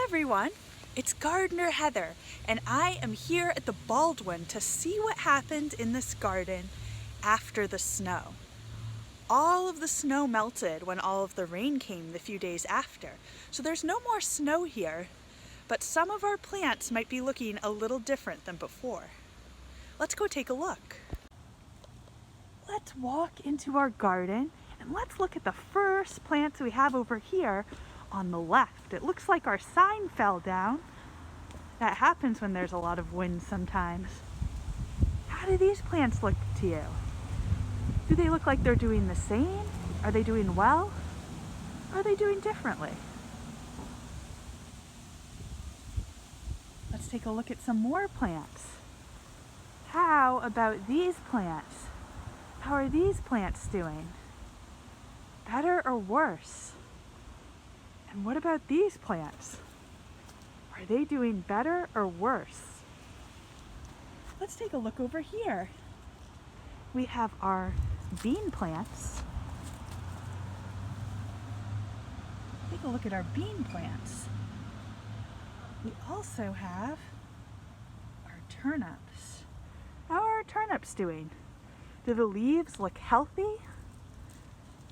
everyone, it's Gardner Heather, and I am here at the Baldwin to see what happened in this garden after the snow. All of the snow melted when all of the rain came the few days after, so there's no more snow here, but some of our plants might be looking a little different than before. Let's go take a look. Let's walk into our garden and let's look at the first plants we have over here on the left. It looks like our sign fell down. That happens when there's a lot of wind sometimes. How do these plants look to you? Do they look like they're doing the same? Are they doing well? Or are they doing differently? Let's take a look at some more plants. How about these plants? How are these plants doing? Better or worse? And what about these plants? Are they doing better or worse? Let's take a look over here. We have our bean plants. Take a look at our bean plants. We also have our turnips. How are our turnips doing? Do the leaves look healthy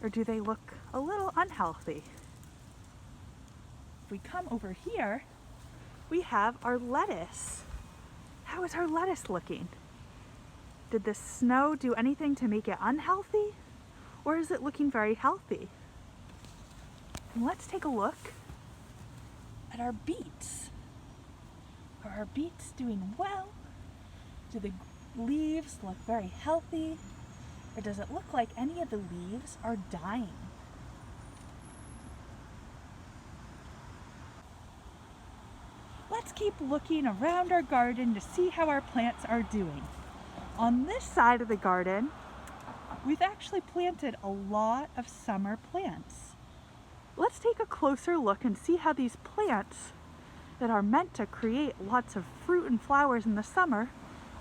or do they look a little unhealthy? If we come over here, we have our lettuce. How is our lettuce looking? Did the snow do anything to make it unhealthy, or is it looking very healthy? And let's take a look at our beets. Are our beets doing well? Do the leaves look very healthy, or does it look like any of the leaves are dying? Let's keep looking around our garden to see how our plants are doing. On this side of the garden, we've actually planted a lot of summer plants. Let's take a closer look and see how these plants that are meant to create lots of fruit and flowers in the summer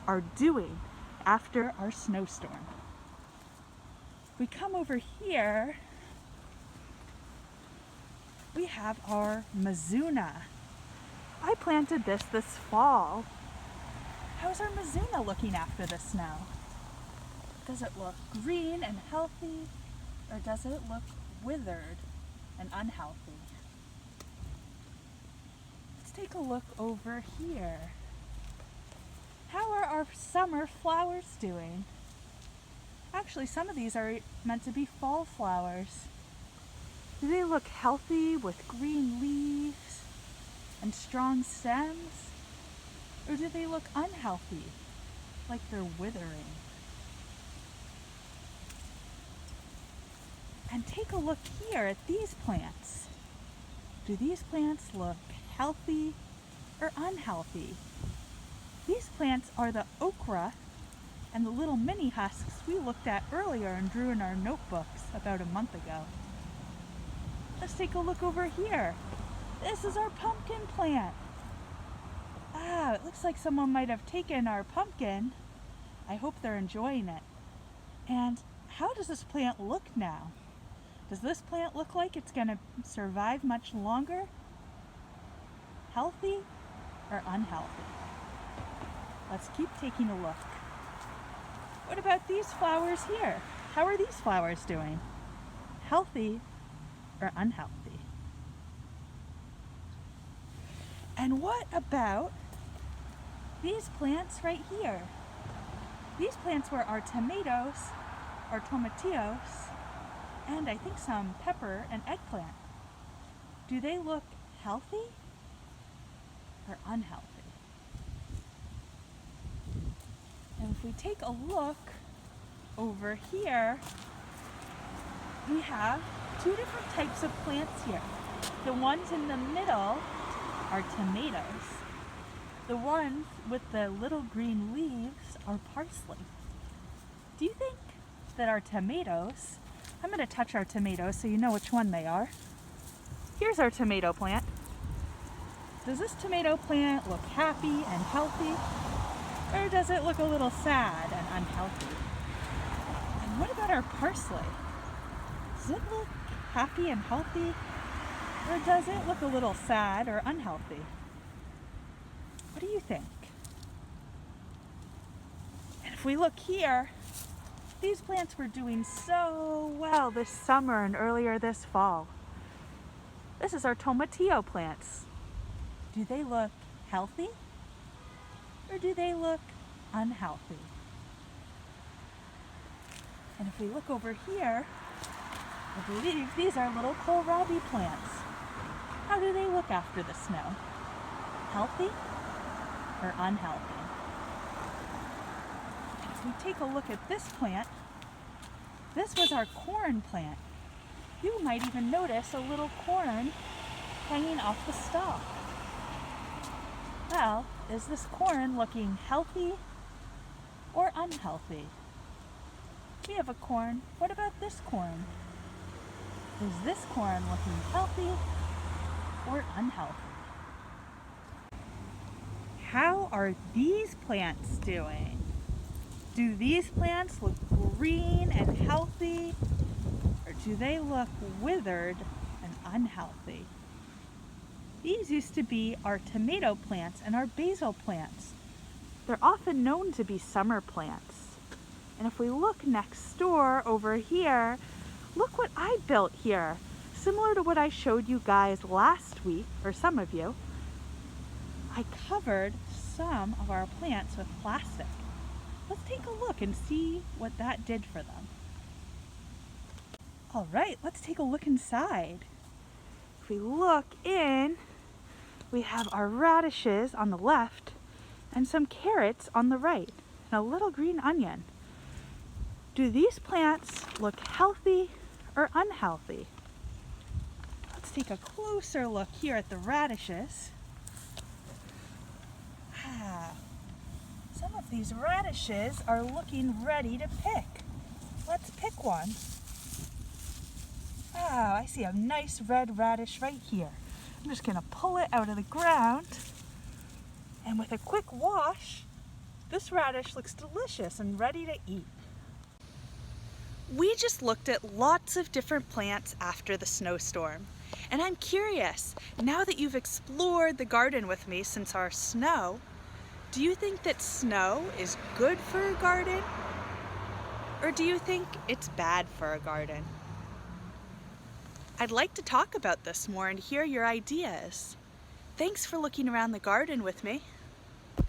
are doing after our snowstorm. We come over here, we have our Mizuna. I planted this fall. How's our Mizuna looking after the snow? Does it look green and healthy, or does it look withered and unhealthy? Let's take a look over here. How are our summer flowers doing? Actually, some of these are meant to be fall flowers. Do they look healthy with green leaves and strong stems? Or do they look unhealthy, like they're withering? And take a look here at these plants. Do these plants look healthy or unhealthy? These plants are the okra and the little mini husks we looked at earlier and drew in our notebooks about a month ago. Let's take a look over here. This is our pumpkin plant. It looks like someone might have taken our pumpkin. I hope they're enjoying it. And how does this plant look now? Does this plant look like it's going to survive much longer? Healthy or unhealthy? Let's keep taking a look. What about these flowers here? How are these flowers doing? Healthy or unhealthy? And what about these plants right here? These plants were our tomatoes, our tomatillos, and I think some pepper and eggplant. Do they look healthy or unhealthy? And if we take a look over here, we have two different types of plants here. The ones in the middle are tomatoes. The ones with the little green leaves are parsley. Do you think that our tomatoes, I'm going to touch our tomatoes so you know which one they are. Here's our tomato plant. Does this tomato plant look happy and healthy, or does it look a little sad and unhealthy? And what about our parsley? Does it look happy and healthy, Or does it look a little sad or unhealthy? What do you think? And if we look here, these plants were doing so well this summer and earlier this fall. This is our tomatillo plants. Do they look healthy or do they look unhealthy? And if we look over here, I believe these are little kohlrabi plants. How do they look after the snow? Healthy or unhealthy? And if we take a look at this plant, this was our corn plant. You might even notice a little corn hanging off the stalk. Well, is this corn looking healthy or unhealthy? We have a corn. What about this corn? Is this corn looking healthy or unhealthy? How are these plants doing? Do these plants look green and healthy, or do they look withered and unhealthy? These used to be our tomato plants and our basil plants. They're often known to be summer plants. And if we look next door over here, look what I built here. Similar to what I showed you guys last week, or some of you, I covered some of our plants with plastic. Let's take a look and see what that did for them. All right, let's take a look inside. If we look in, we have our radishes on the left and some carrots on the right and a little green onion. Do these plants look healthy or unhealthy? Let's take a closer look here at the radishes. Some of these radishes are looking ready to pick. Let's pick one. I see a nice red radish right here. I'm just gonna pull it out of the ground. And with a quick wash, this radish looks delicious and ready to eat. We just looked at lots of different plants after the snowstorm. And I'm curious, now that you've explored the garden with me since our snow, do you think that snow is good for a garden? Or do you think it's bad for a garden? I'd like to talk about this more and hear your ideas. Thanks for looking around the garden with me.